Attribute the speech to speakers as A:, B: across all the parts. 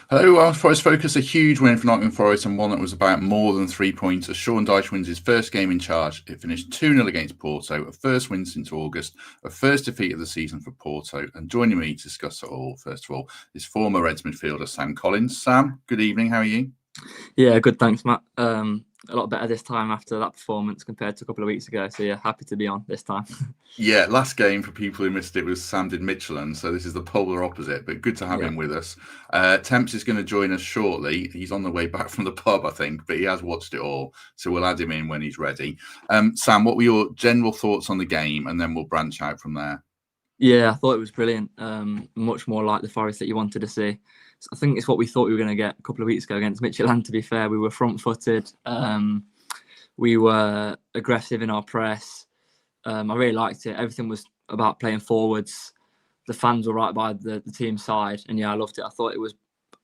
A: Hello, Forest Focus. A huge win for Nottingham Forest and one that was about more than 3 points as Sean Dyche wins his first game in charge. It finished 2-0 against Porto, a first win since August, a first defeat of the season for Porto. And joining me to discuss it all, first of all, is former Reds midfielder Sam Collins. Sam, good evening. How are you?
B: Yeah, good. Thanks, Matt. A lot better this time after that performance compared to a couple of weeks ago. So yeah, happy to be on this time.
A: Yeah, last game for people who missed it was Sam did Midtjylland, so this is the polar opposite, but good to have him with us. Temps is going to join us shortly. He's on the way back from the pub, I think, but he has watched it all, so we'll add him in when he's ready. Sam, what were your general thoughts on the game, and then we'll branch out from there?
B: Yeah, I thought it was brilliant. Much more like the Forest that you wanted to see. So I think it's what we thought we were going to get a couple of weeks ago against Midtjylland, to be fair. We were front-footed. We were aggressive in our press. I really liked it. Everything was about playing forwards. The fans were right by the team side. And yeah, I loved it. I thought it was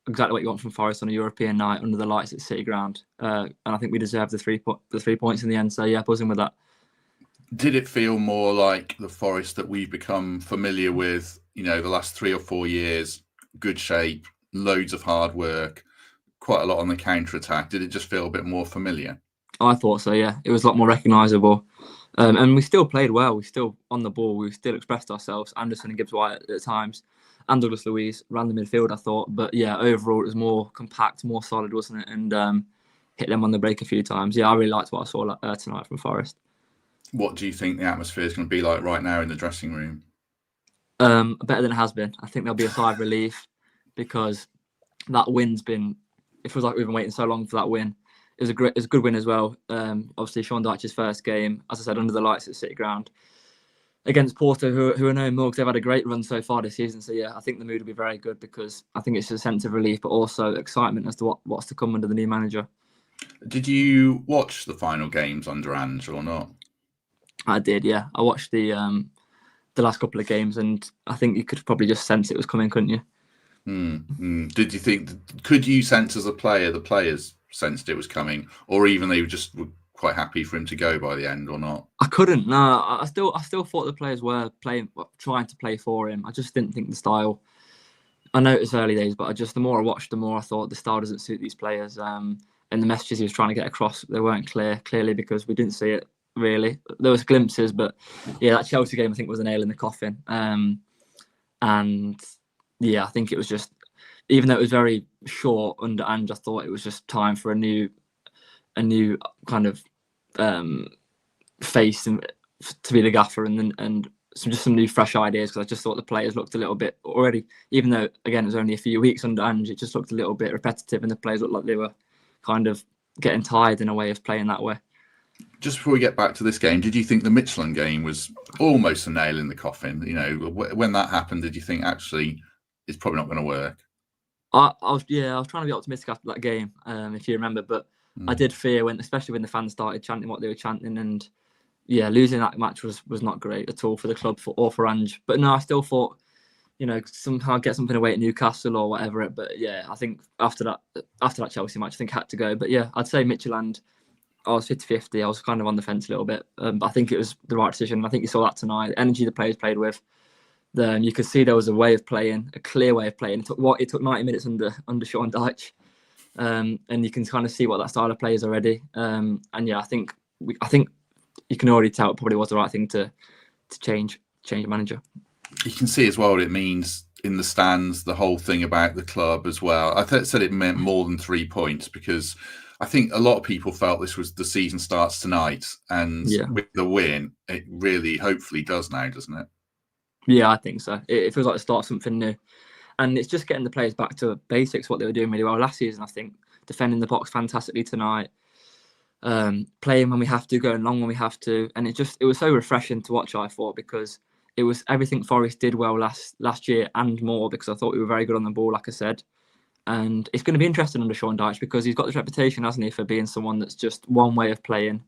B: exactly what you want from Forest on a European night under the lights at City Ground. And I think we deserved the 3 points in the end. So yeah, buzzing with that.
A: Did it feel more like the Forest that we've become familiar with, the last 3 or 4 years? Good shape, loads of hard work, quite a lot on the counter-attack. Did it just feel a bit more familiar?
B: I thought so, yeah. It was a lot more recognisable. And we still played well. We still on the ball. We still expressed ourselves. Anderson and Gibbs-White at times. And Douglas Luiz ran the midfield, I thought. But yeah, overall it was more compact, more solid, wasn't it? And hit them on the break a few times. Yeah, I really liked what I saw tonight from Forest.
A: What do you think the atmosphere is going to be like right now in the dressing room?
B: Better than it has been. I think there'll be a sigh of relief because that win's been. It feels like we've been waiting so long for that win. It was a good win as well. Obviously, Sean Dyche's first game, as I said, under the lights at City Ground against Porto, who are no more because they've had a great run so far this season. So yeah, I think the mood will be very good because I think it's a sense of relief, but also excitement as to what's to come under the new manager.
A: Did you watch the final games under Ange or not?
B: I did, yeah. I watched the last couple of games, and I think you could probably just sense it was coming, couldn't you?
A: Did you think? Could you sense as a player the players sensed it was coming, or even they just were quite happy for him to go by the end, or not?
B: I couldn't. No, I still thought the players were trying to play for him. I just didn't think the style. I know it was early days, but the more I watched, the more I thought the style doesn't suit these players. And the messages he was trying to get across, they weren't clearly because we didn't see it. Really, there was glimpses, but yeah, that Chelsea game I think was a nail in the coffin. And yeah, I think it was just, even though it was very short under Ange, I thought it was just time for a new kind of face to be the gaffer, and some new fresh ideas, because I just thought the players looked a little bit already, even though again it was only a few weeks under Ange, it just looked a little bit repetitive, and the players looked like they were kind of getting tired in a way of playing that way.
A: Just before we get back to this game, did you think the Midtjylland game was almost a nail in the coffin? When that happened, did you think actually it's probably not going to work?
B: I was trying to be optimistic after that game, if you remember, but I did fear especially when the fans started chanting what they were chanting, and yeah, losing that match was not great at all for the club or for Ange. But no, I still thought, somehow get something away at Newcastle or whatever. But yeah, I think after that Chelsea match, I think I had to go. But yeah, I'd say Midtjylland, I was 50-50. I was kind of on the fence a little bit. But I think it was the right decision. I think you saw that tonight. The energy the players played with. Then you could see there was a way of playing, a clear way of playing. It took 90 minutes under Sean Dyche. And you can kind of see what that style of play is already. And yeah, I think you can already tell it probably was the right thing to change manager.
A: You can see as well what it means in the stands, the whole thing about the club as well. I said it meant more than 3 points because I think a lot of people felt this was the season starts tonight, and with the win, it really hopefully does now, doesn't it?
B: Yeah, I think so. It feels like the start of something new. And it's just getting the players back to basics, what they were doing really well last season, I think. Defending the box fantastically tonight. Playing when we have to, going long when we have to. And it was so refreshing to watch, I thought, because it was everything Forest did well last year and more, because I thought we were very good on the ball, like I said. And it's going to be interesting under Sean Dyche because he's got this reputation, hasn't he, for being someone that's just one way of playing,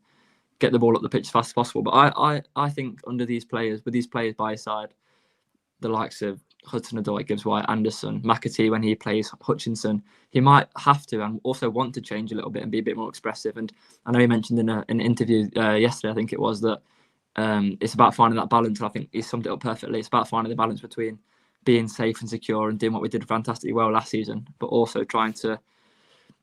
B: get the ball up the pitch as fast as possible. But I think under these players, with these players by his side, the likes of Hudson-Odoi, Gibbs-White, Anderson, McAtee when he plays, Hutchinson, he might have to and also want to change a little bit and be a bit more expressive. And I know he mentioned in an interview yesterday, I think it was, that it's about finding that balance. And I think he summed it up perfectly. It's about finding the balance between being safe and secure and doing what we did fantastically well last season, but also trying to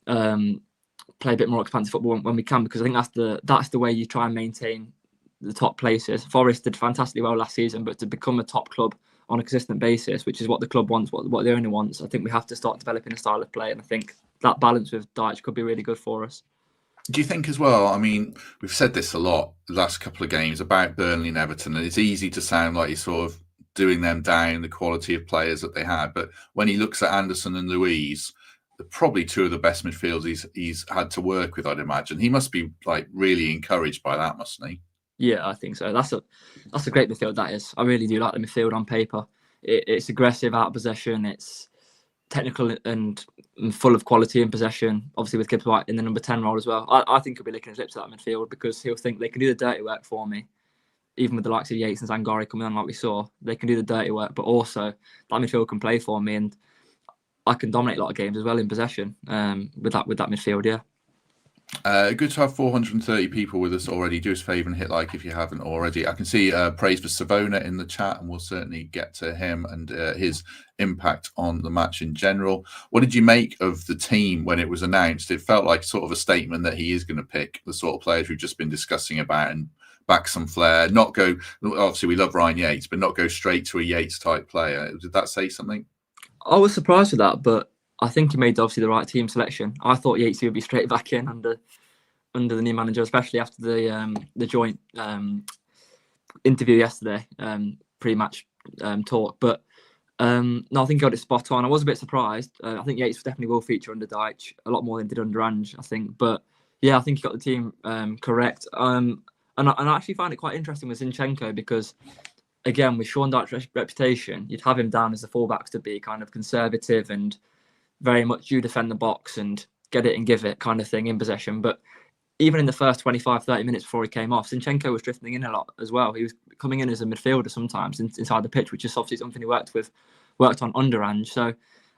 B: play a bit more expansive football when we can, because I think that's the way you try and maintain the top places. Forest did fantastically well last season, but to become a top club on a consistent basis, which is what the club wants, what the owner wants, I think we have to start developing a style of play, and I think that balance with Dyche could be really good for us.
A: Do you think as well, I mean, we've said this a lot the last couple of games about Burnley and Everton, and it's easy to sound like you're sort of doing them down, the quality of players that they had. But when he looks at Anderson and Luiz, they're probably two of the best midfielders he's had to work with, I'd imagine. He must be like really encouraged by that, mustn't he?
B: Yeah, I think so. That's a great midfield, that is. I really do like the midfield on paper. It's aggressive out of possession. It's technical and full of quality in possession. Obviously with Gibbs-White in the number 10 role as well. I think he'll be licking his lips at that midfield, because he'll think they can do the dirty work for me. Even with the likes of Yates and Zangari coming on like we saw, they can do the dirty work, but also that midfield can play for me, and I can dominate a lot of games as well in possession with that midfield, yeah.
A: Good to have 430 people with us already. Do us a favour and hit like if you haven't already. I can see praise for Savona in the chat, and we'll certainly get to him and his impact on the match in general. What did you make of the team when it was announced? It felt like sort of a statement that he is going to pick the sort of players we've just been discussing about and back some flair, not go, obviously we love Ryan Yates, but not go straight to a Yates type player. Did that say something?
B: I was surprised with that, but I think he made obviously the right team selection. I thought Yates would be straight back in under the new manager, especially after the joint interview yesterday, pre-match talk. But no, I think he got it spot on. I was a bit surprised. I think Yates definitely will feature under Dyche a lot more than he did under Ange, I think. But yeah, I think he got the team correct. And I actually find it quite interesting with Zinchenko, because again, with Sean Dyche's reputation, you'd have him down as the fullbacks to be kind of conservative and very much you defend the box and get it and give it kind of thing in possession. But even in the first 25, 30 minutes before he came off, Zinchenko was drifting in a lot as well. He was coming in as a midfielder sometimes inside the pitch, which is obviously something he worked on under Ange. So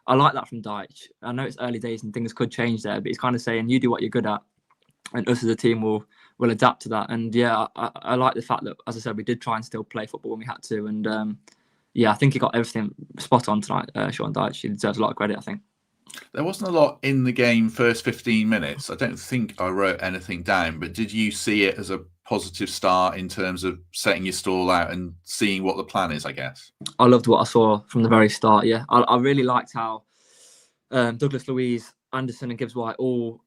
B: I like that from Dyche. I know it's early days and things could change there, but he's kind of saying, you do what you're good at, and us as a team will adapt to that. And yeah, I like the fact that, as I said, we did try and still play football when we had to. And yeah, I think he got everything spot on tonight, Sean Dyche. He deserves a lot of credit, I think.
A: There wasn't a lot in the game first 15 minutes. I don't think I wrote anything down, but did you see it as a positive start in terms of setting your stall out and seeing what the plan is, I guess? I
B: loved what I saw from the very start, yeah. I really liked how Douglas Luiz, Anderson and Gibbs-White all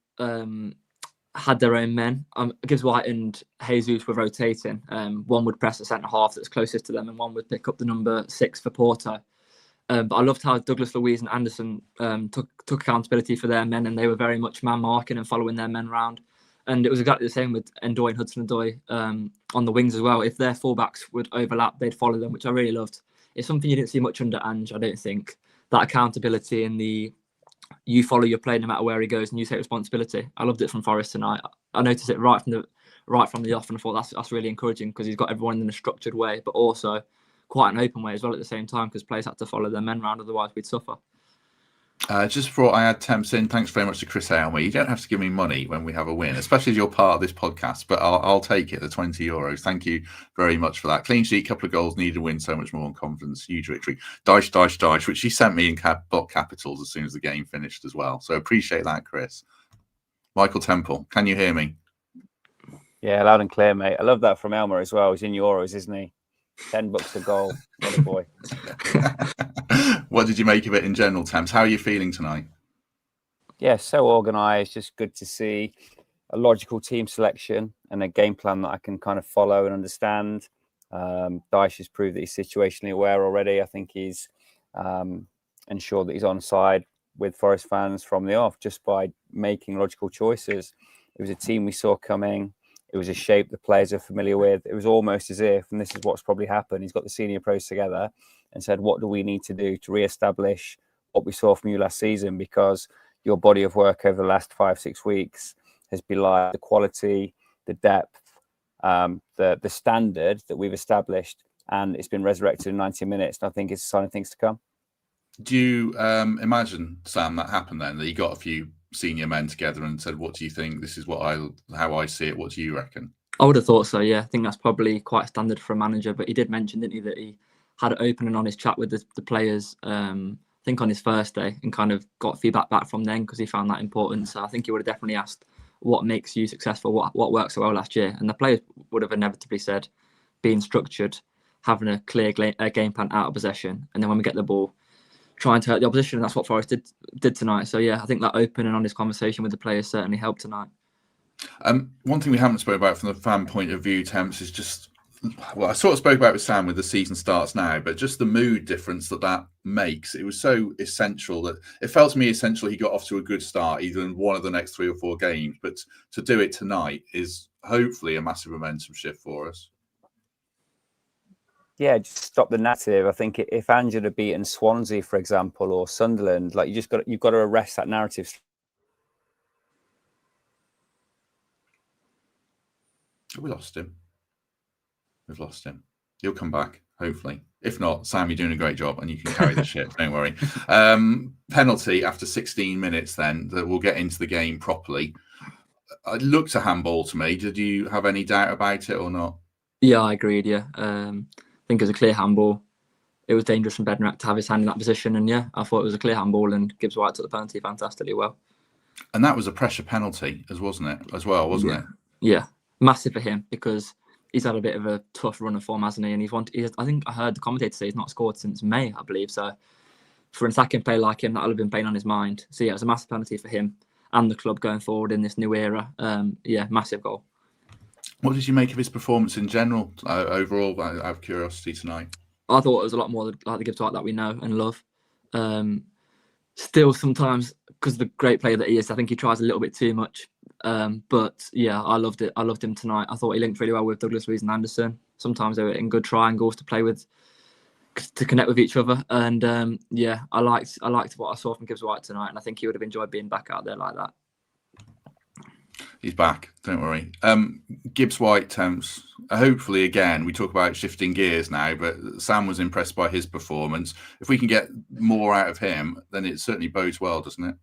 B: had their own men. Gibbs-White and Jesus were rotating. One would press the centre-half that's closest to them, and one would pick up the number 6 for Porto. But I loved how Douglas Luiz and Anderson took accountability for their men, and they were very much man marking and following their men round. And it was exactly the same with Ndoye and Hudson-Odoi on the wings as well. If their fullbacks would overlap, they'd follow them, which I really loved. It's something you didn't see much under Ange, I don't think. That accountability and you follow your play no matter where he goes and you take responsibility. I loved it from Forest tonight. I noticed it right from the off, and I thought that's really encouraging, because he's got everyone in a structured way, but also quite an open way as well at the same time, because players had to follow their men round, otherwise we'd suffer.
A: Just before I add temps in, thanks very much to Chris Aylmer. You don't have to give me money when we have a win, especially as you're part of this podcast, but I'll take it, the €20. Thank you very much for that. Clean sheet, couple of goals, needed to win so much more on confidence, huge victory. Dyche, which he sent me in block capitals as soon as the game finished as well. So appreciate that, Chris. Michael Temple, can you hear me?
C: Yeah, loud and clear, mate. I love that from Aylmer as well. He's in Euros, isn't he? $10 a goal. What a boy.
A: What did you make of it in general, Thames? How are you feeling tonight?
C: Yeah, so organised. Just good to see a logical team selection and a game plan that I can kind of follow and understand. Dyche has proved that he's situationally aware already. I think he's ensured that he's on side with Forest fans from the off just by making logical choices. It was a team we saw coming. It was a shape the players are familiar with. It was almost as if, and this is what's probably happened, he's got the senior pros together and said, what do we need to do to re-establish what we saw from you last season? Because your body of work over the last 5-6 weeks has belied the quality, the depth, the standard that we've established, and it's been resurrected in 90 minutes. And I think it's a sign of things to come.
A: Do you imagine, Sam, that happened then, that you got a few senior men together and said, what do you think? This is how I see it. What do you reckon?
B: I would have thought so, yeah. I think that's probably quite standard for a manager, but he did mention, didn't he, that he had an open and honest chat with the players, I think on his first day, and kind of got feedback back from them because he found that important. So I think he would have definitely asked what makes you successful, what worked so well last year. And the players would have inevitably said being structured, having a clear game plan out of possession, and then when we get the ball, trying to hurt the opposition. And that's what Forest did tonight. So yeah, I think that open and honest conversation with the players certainly helped tonight.
A: One thing we haven't spoken about from the fan point of view, Temps, is just, well, I sort of spoke about with Sam with the season starts now, but just the mood difference that makes. It was so essential that it felt to me essential he got off to a good start, either in one of the next 3 or 4 games. But to do it tonight is hopefully a massive momentum shift for us.
C: Yeah, just stop the narrative. I think if Angela had beaten Swansea, for example, or Sunderland, like you've got to arrest that narrative.
A: We lost him. We've lost him. He'll come back, hopefully. If not, Sam, you're doing a great job and you can carry the ship. Don't worry. Penalty after 16 minutes then, that we'll get into the game properly. It looked a handball to me. Did you have any doubt about it or not?
B: Yeah, I agreed, yeah. I think it was a clear handball. It was dangerous from Bednarak to have his hand in that position. And yeah, I thought it was a clear handball and Gibbs-White took the penalty fantastically well. And
A: that was a pressure penalty, wasn't it?
B: Yeah, massive for him because he's had a bit of a tough run of form, hasn't he? And I think I heard the commentator say he's not scored since May, I believe. So for an attacking player like him, that'll have been pain on his mind. So yeah, it was a massive penalty for him and the club going forward in this new era. Yeah, massive goal.
A: What did you make of his performance in general, overall, out of curiosity tonight?
B: I thought it was a lot more like the Gibbs-White that we know and love. Still, sometimes, because of the great player that he is, I think he tries a little bit too much. But yeah, I loved it. I loved him tonight. I thought he linked really well with Douglas Luiz and Anderson. Sometimes they were in good triangles to play with, to connect with each other. And yeah, I liked what I saw from Gibbs-White tonight, and I think he would have enjoyed being back out there like that.
A: He's back, don't worry. Gibbs-White, Temps, hopefully again, we talk about shifting gears now, but Sam was impressed by his performance. If we can get more out of him, then it certainly bodes well, doesn't it?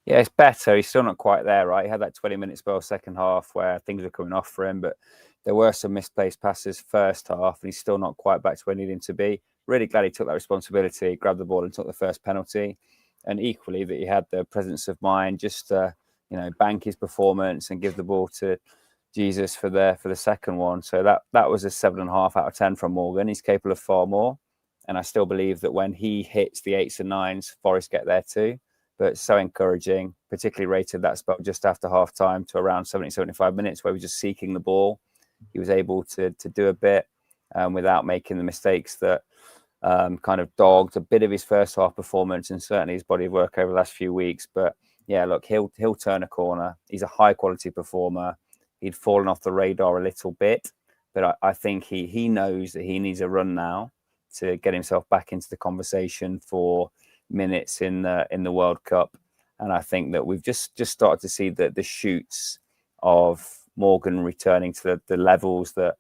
C: Yeah, it's better. He's still not quite there, right? He had that 20-minute spell second half where things were coming off for him, but there were some misplaced passes first half, and he's still not quite back to where he needed to be. Really glad he took that responsibility, grabbed the ball and took the first penalty. And equally that he had the presence of mind just to, bank his performance and give the ball to Jesus for the second one. So that was a 7.5 out of 10 from Morgan. He's capable of far more. And I still believe that when he hits the 8s and 9s, Forest get there too. But so encouraging, particularly rated that spell just after half time to around 70, 75 minutes where he was just seeking the ball. He was able to do a bit without making the mistakes that kind of dogged a bit of his first half performance and certainly his body of work over the last few weeks. But yeah, look, he'll turn a corner. He's a high quality performer. He'd fallen off the radar a little bit, but I think he knows that he needs a run now to get himself back into the conversation for minutes in the World Cup. And I think that we've just started to see the shoots of Morgan returning to the levels that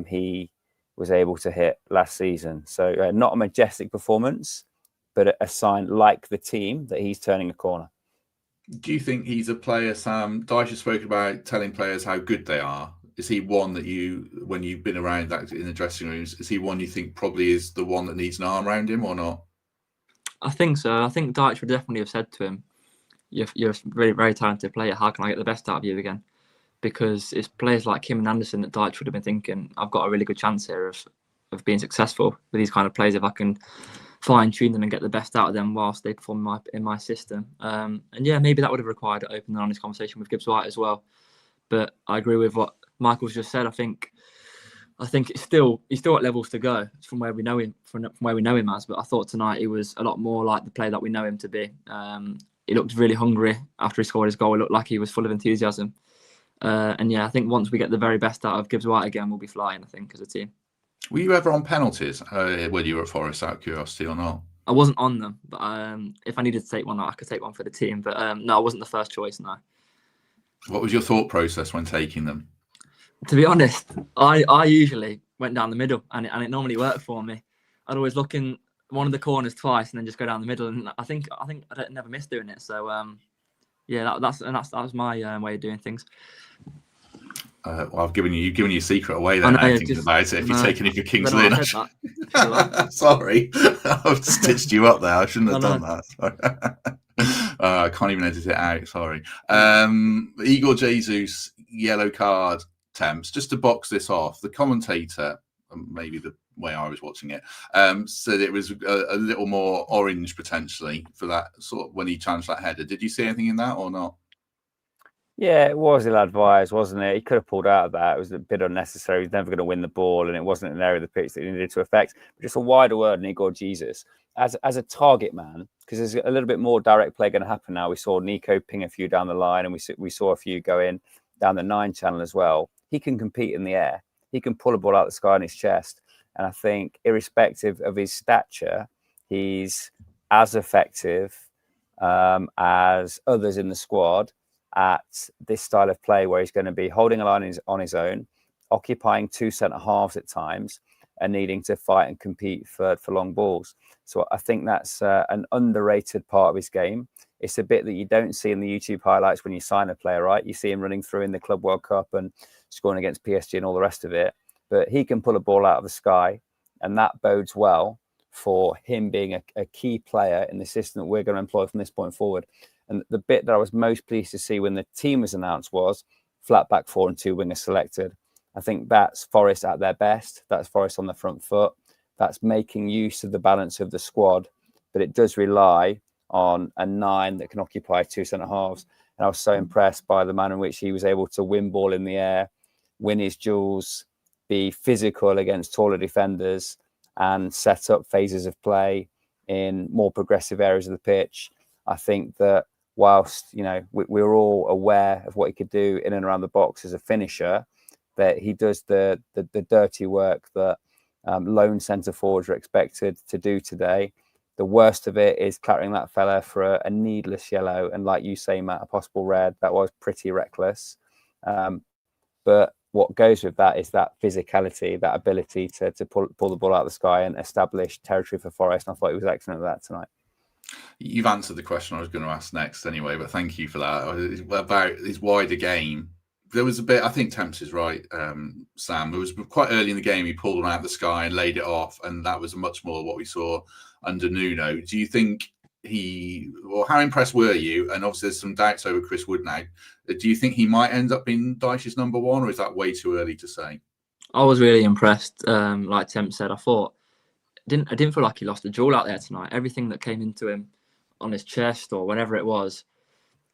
C: he was able to hit last season. So not a majestic performance, but a sign, like the team, that he's turning a corner.
A: Do you think he's a player, Sam? Dyche has spoken about telling players how good they are. Is he one that when you've been around that in the dressing rooms, is he one you think probably is the one that needs an arm around him or not?
B: I think so. I think Dyche would definitely have said to him, you're a very, very talented player. How can I get the best out of you again? Because it's players like him and Anderson that Dyche would have been thinking, I've got a really good chance here of being successful with these kind of players if I can fine-tune them and get the best out of them whilst they perform in my system. And yeah, maybe that would have required an open and honest conversation with Gibbs-White as well. But I agree with what Michael's just said. I think he's still at levels to go from where we know him as. But I thought tonight he was a lot more like the player that we know him to be. He looked really hungry after he scored his goal. It looked like he was full of enthusiasm. And yeah, I think once we get the very best out of Gibbs-White again, we'll be flying, I think, as a team.
A: Were you ever on penalties when you were at Forest, out of curiosity or not?
B: I wasn't on them, but if I needed to take one, I could take one for the team. But no, I wasn't the first choice, no. What
A: was your thought process when taking them?
B: To be honest, I usually went down the middle, and it normally worked for me. I'd always look in one of the corners twice and then just go down the middle, and I think I never missed doing it. So yeah, that was my way of doing things.
A: Well, you've given your secret away
B: I
A: then.
B: know,
A: I'm thinking about it. If you take any for Kings Lynn, sorry, I've stitched you up there. I shouldn't have done that. I can't even edit it out. Sorry. Igor Jesus, yellow card, Temps. Just to box this off, the commentator, maybe the way I was watching it, said it was a little more orange potentially for that sort of when he challenged that header. Did you see anything in that or not?
C: Yeah, it was ill-advised, wasn't it? He could have pulled out of that. It was a bit unnecessary. He was never going to win the ball, and it wasn't an area of the pitch that he needed to affect. But just a wider word on Igor Jesus as a target man, because there's a little bit more direct play going to happen now. We saw Nico ping a few down the line, and we saw a few go in down the 9 channel as well. He can compete in the air. He can pull a ball out of the sky on his chest. And I think, irrespective of his stature, he's as effective as others in the squad at this style of play, where he's going to be holding a line on his own, occupying 2 centre halves at times, and needing to fight and compete for long balls. So I think that's an underrated part of his game. It's a bit that you don't see in the YouTube highlights when you sign a player, right? You see him running through in the Club World Cup and scoring against PSG and all the rest of it. But he can pull a ball out of the sky, and that bodes well for him being a key player in the system that we're going to employ from this point forward. And the bit that I was most pleased to see when the team was announced was flat back 4 and 2 wingers selected. I think that's Forest at their best. That's Forest on the front foot. That's making use of the balance of the squad. But it does rely on a 9 that can occupy 2 centre halves. And I was so impressed by the manner in which he was able to win ball in the air, win his duels, be physical against taller defenders, and set up phases of play in more progressive areas of the pitch. I think that whilst, you know, we're all aware of what he could do in and around the box as a finisher, that he does the dirty work that lone centre forwards are expected to do today. The worst of it is clattering that fella for a needless yellow, and like you say, Matt, a possible red. That was pretty reckless. But what goes with that is that physicality, that ability to pull the ball out of the sky and establish territory for Forest. And I thought he was excellent at that tonight.
A: You've answered the question I was going to ask next anyway, but thank you for that. About his wider game, there was a bit, I think Temps is right, Sam. It was quite early in the game, he pulled him out of the sky and laid it off, and that was much more what we saw under Nuno. Do you think how impressed were you? And obviously there's some doubts over Chris Wood now. Do you think he might end up being Dyche's number 1, or is that way too early to say?
B: I was really impressed. Like Temp said, I didn't feel like he lost a duel out there tonight. Everything that came into him on his chest or whatever it was,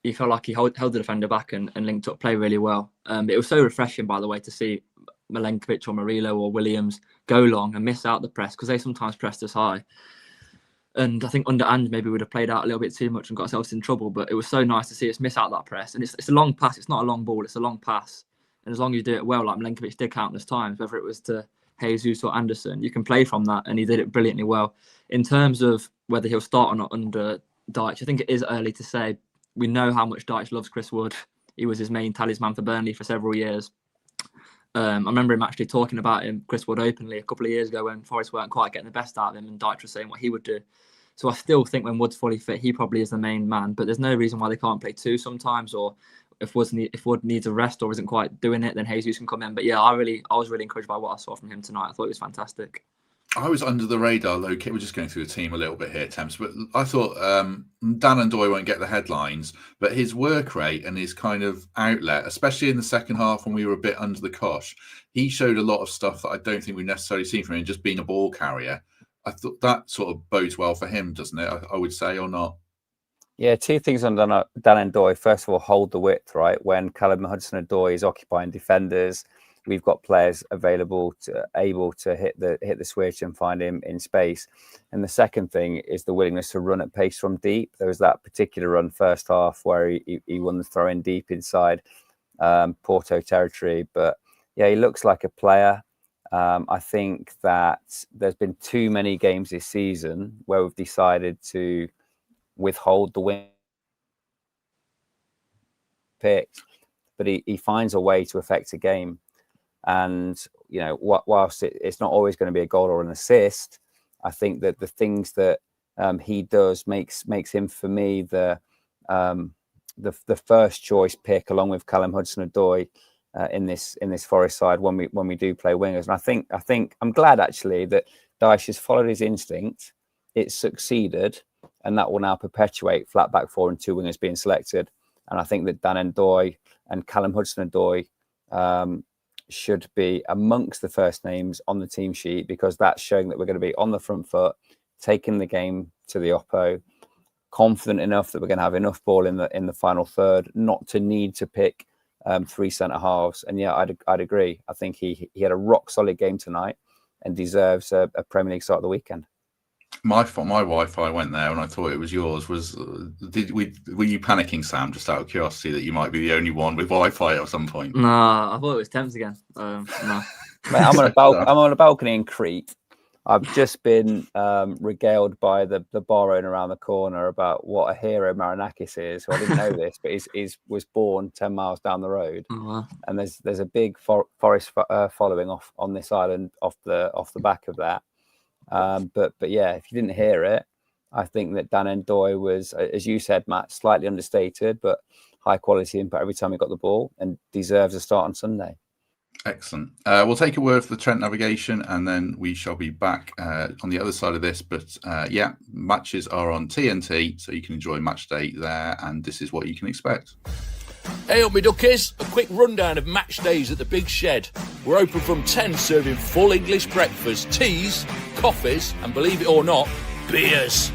B: he felt like he held the defender back and linked up play really well. It was so refreshing, by the way, to see Milenkovic or Murillo or Williams go long and miss out the press, because they sometimes pressed us high. And I think under Ange, maybe we'd have played out a little bit too much and got ourselves in trouble. But it was so nice to see us miss out that press. And it's a long pass. It's not a long ball. It's a long pass. And as long as you do it well, like Milenkovic did countless times, whether it was to Jesus or Anderson, you can play from that. And he did it brilliantly well. In terms of whether he'll start or not under Dyche, I think it is early to say. We know how much Dyche loves Chris Wood. He was his main talisman for Burnley for several years. I remember him actually talking about Chris Wood openly a couple of years ago when Forest weren't quite getting the best out of him, and Dyche was saying what he would do. So I still think when Wood's fully fit, he probably is the main man. But there's no reason why they can't play 2 sometimes, or if Wood needs a rest or isn't quite doing it, then Jesus can come in. But yeah, I was really encouraged by what I saw from him tonight. I thought it was fantastic.
A: I was under the radar, though. We're just going through the team a little bit here, Temps. But I thought Dan and Doy won't get the headlines, but his work rate and his kind of outlet, especially in the second half when we were a bit under the cosh, he showed a lot of stuff that I don't think we've necessarily seen from him, just being a ball carrier. I thought that sort of bodes well for him, doesn't it? I would say, or not?
C: Yeah, 2 things on Dan and Doy. First of all, hold the width, right? When Callum Hudson-Odoi is occupying defenders, we've got players able to hit the switch and find him in space. And the second thing is the willingness to run at pace from deep. There was that particular run first half where he won the throw in deep inside Porto territory. But yeah, he looks like a player. I think that there's been too many games this season where we've decided to withhold the win pick, but he finds a way to affect a game. And, you know, whilst it's not always going to be a goal or an assist, I think that the things that he does makes him, for me, the first choice pick, along with Callum Hudson-Odoi, in this Forest side when we do play wingers. And I think I'm glad actually that Dyche has followed his instinct. It's succeeded, and that will now perpetuate flat back four and two wingers being selected. And I think that Dan N'Doye and Callum Hudson-Odoi should be amongst the first names on the team sheet, because that's showing that we're going to be on the front foot, taking the game to the Oppo, confident enough that we're going to have enough ball in the final third, not to need to pick three centre halves. And yeah, I'd agree. I think he had a rock solid game tonight and deserves a Premier League start of the weekend.
A: My Wi-Fi went there, and I thought it was yours. Were you panicking, Sam? Just out of curiosity, that you might be the only one with Wi-Fi at some point?
B: Nah, I thought it was Thames again. No.
C: Mate, I'm on a balcony in Crete. I've just been regaled by the bar owner around the corner about what a hero Marinakis is. So I didn't know this, but he was born 10 miles down the road.
B: Oh, wow.
C: And there's a big Forest following off on this island off the back of that. But yeah, if you didn't hear it, I think that Dan N'Doye was, as you said, Matt, slightly understated, but high quality impact every time he got the ball and deserves a start on Sunday.
A: Excellent. We'll take a word for the Trent navigation, and then we shall be back on the other side of this. But yeah, matches are on TNT, so you can enjoy match day there, and this is what you can expect.
D: Hey up me duckies, a quick rundown of match days at the Big Shed. We're open from 10, serving full English breakfast, teas, coffees, and believe it or not, beers.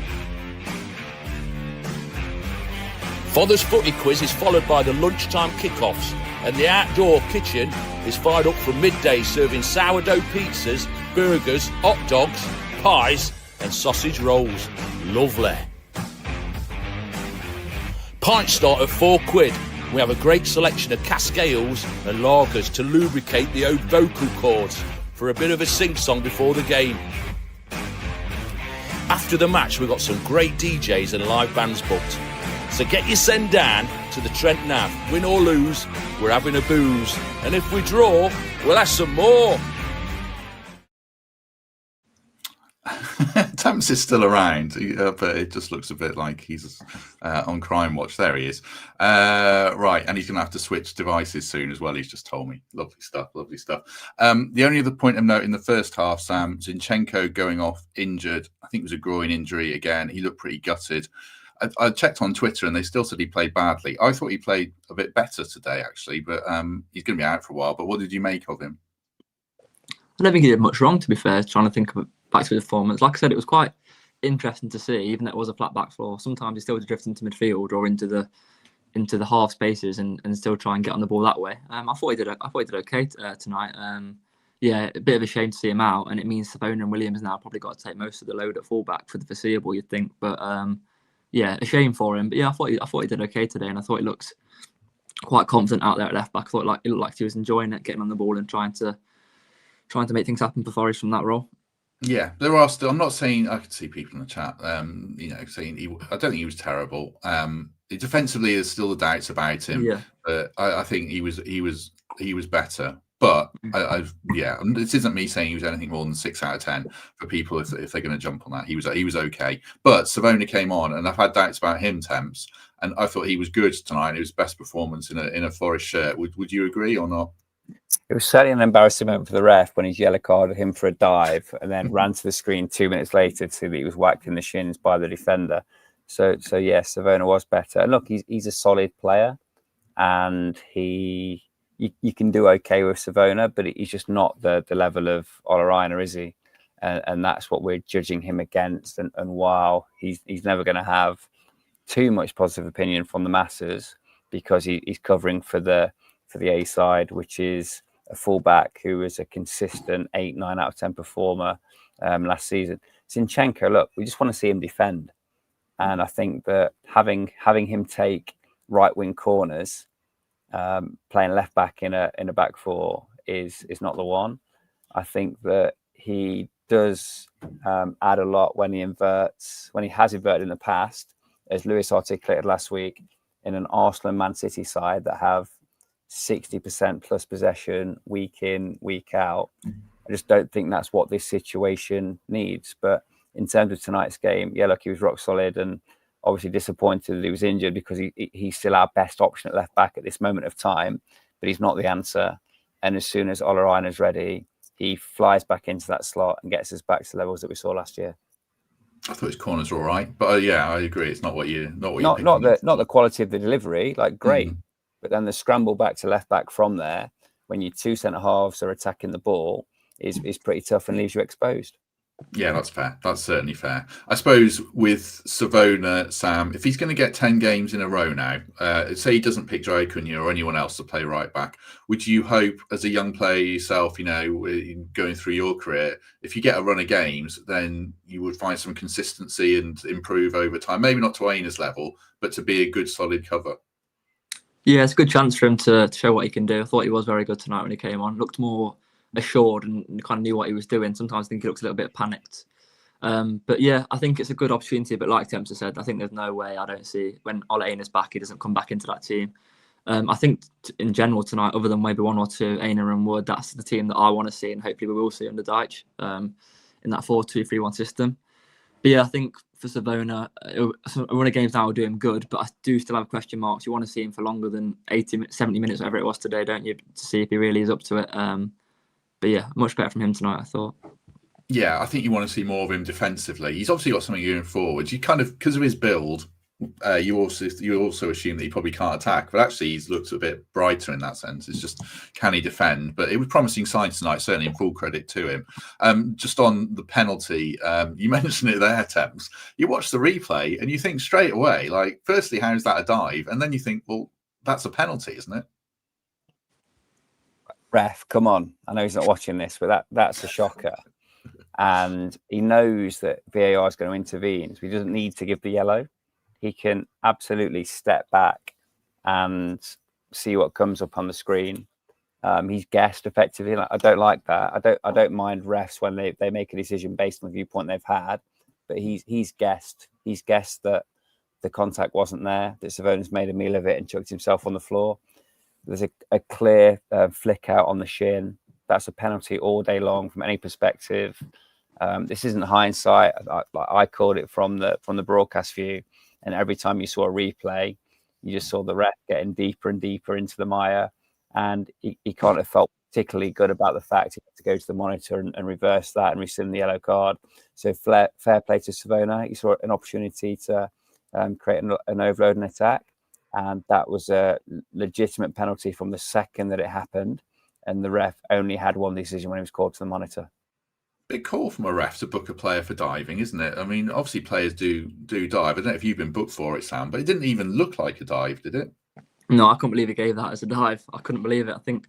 D: Father's Footy Quiz is followed by the lunchtime kickoffs, and the outdoor kitchen is fired up from midday, serving sourdough pizzas, burgers, hot dogs, pies, and sausage rolls. Lovely. Pints start at £4. We have a great selection of cask ales and lagers to lubricate the vocal cords for a bit of a sing-song before the game. After the match, we've got some great DJs and live bands booked. So get your send down to the Trent Nav. Win or lose, we're having a booze. And if we draw, we'll have some more.
A: Thames is still around, but it just looks a bit like he's on Crime Watch. There he is. Right, and he's going to have to switch devices soon as well, he's just told me. Lovely stuff, lovely stuff. The only other point of note in the first half, Sam, Zinchenko going off injured. I think it was a groin injury again. He looked pretty gutted. I checked on Twitter and they still said he played badly. I thought he played a bit better today, actually, but he's going to be out for a while. But what did you make of him?
B: I don't think he did much wrong, to be fair, trying to think of back to his performance. Like I said, it was quite interesting to see, even though it was a flat back floor. Sometimes he still drift into midfield or into the half spaces and still try and get on the ball that way. I thought he did okay tonight. Yeah, a bit of a shame to see him out, and it means Savona and Williams now probably got to take most of the load at fullback for the foreseeable, you'd think. But yeah, a shame for him. But yeah, I thought he did okay today, and I thought he looked quite confident out there at left back. I thought it looked like he was enjoying it, getting on the ball and trying to make things happen for Forest from that role.
A: Yeah, there are still. I'm not saying I could see people in the chat, saying I don't think he was terrible. Defensively, there's still the doubts about him.
B: Yeah,
A: but I think he was better. But this isn't me saying he was anything more than 6 out of 10 for people if they're going to jump on that. He was okay. But Savona came on, and I've had doubts about him, Temps, and I thought he was good tonight. It was best performance in a Forest shirt. Would you agree or not?
C: It was certainly an embarrassing moment for the ref when he yellow carded him for a dive and then ran to the screen 2 minutes later to see that he was whacked in the shins by the defender. So yes, Savona was better. And look, he's a solid player, and you can do okay with Savona, but he's just not the level of Olaryna, is he? And that's what we're judging him against. And while he's never going to have too much positive opinion from the masses, because he's covering for the A side, which is a fullback who was a consistent 8, 9 out of 10 performer last season. Zinchenko, look, we just want to see him defend, and I think that having him take right wing corners, playing left back in a back four is not the one. I think that he does add a lot when he inverts, when he has inverted in the past, as Lewis articulated last week, in an Arsenal and Man City side that have 60% plus possession week in, week out. I just don't think that's what this situation needs. But in terms of tonight's game, yeah, look, he was rock solid, and obviously disappointed that he was injured, because he's still our best option at left back at this moment of time. but he's not the answer. And as soon as Oleraina's ready, he flies back into that slot and gets us back to levels that we saw last year.
A: I thought his corners were all right, but yeah, I agree. It's not
C: the quality of the delivery, like great, but then the scramble back to left back from there when your two centre halves are attacking the ball is pretty tough and leaves you exposed.
A: Yeah, that's fair. That's certainly fair. I suppose with Savona, Sam, if he's going to get 10 games in a row now, say he doesn't pick Joe Cunha or anyone else to play right back, would you hope as a young player yourself, going through your career, if you get a run of games, then you would find some consistency and improve over time? Maybe not to Aina's level, but to be a good solid cover.
B: Yeah, it's a good chance for him to show what he can do. I thought he was very good tonight when he came on. Looked more assured and kind of knew what he was doing. Sometimes I think he looks a little bit panicked. But yeah, I think it's a good opportunity. But like Tempster said, I think there's no way, I don't see, when Aina's back, he doesn't come back into that team. I think in general tonight, other than maybe one or two, Aina and Wood, that's the team that I want to see, and hopefully we will see under Dyche in that 4-2-3-1 system. But yeah, I think for Savona, a run of games now will do him good, but I do still have question marks. You want to see him for longer than 70 minutes, whatever it was today, don't you, to see if he really is up to it. But yeah, much better from him tonight, I thought.
A: Yeah, I think you want to see more of him defensively. He's obviously got something going forward. You kind of, because of his build, you also assume that he probably can't attack, but actually he's looked a bit brighter in that sense. It's just, can he defend? But it was promising signs tonight, certainly, in full credit to him. Just on the penalty, you mentioned it there, Temps. You watch the replay and you think straight away, like, firstly, how is that a dive? And then you think, well, that's a penalty, isn't it?
C: Ref, come on. I know he's not watching this, but that's a shocker. And he knows that VAR is going to intervene, so he doesn't need to give the yellow. He can absolutely step back and see what comes up on the screen. He's guessed effectively. I don't like that. I don't mind refs when they make a decision based on the viewpoint they've had, but he's guessed. He's guessed that the contact wasn't there, that Savona's made a meal of it and chucked himself on the floor. There's a clear flick out on the shin. That's a penalty all day long from any perspective. This isn't hindsight. I called it from the broadcast view, and every time you saw a replay, you just saw the ref getting deeper and deeper into the mire, and he can't have felt particularly good about the fact he had to go to the monitor and reverse that and rescind the yellow card. So fair play to Savona. He saw an opportunity to create an overload and attack. And that was a legitimate penalty from the second that it happened. And the ref only had one decision when he was called to the monitor.
A: Big call from a ref to book a player for diving, isn't it? I mean, obviously players do dive. I don't know if you've been booked for it, Sam, but it didn't even look like a dive, did it?
B: No, I couldn't believe he gave that as a dive. I couldn't believe it. I think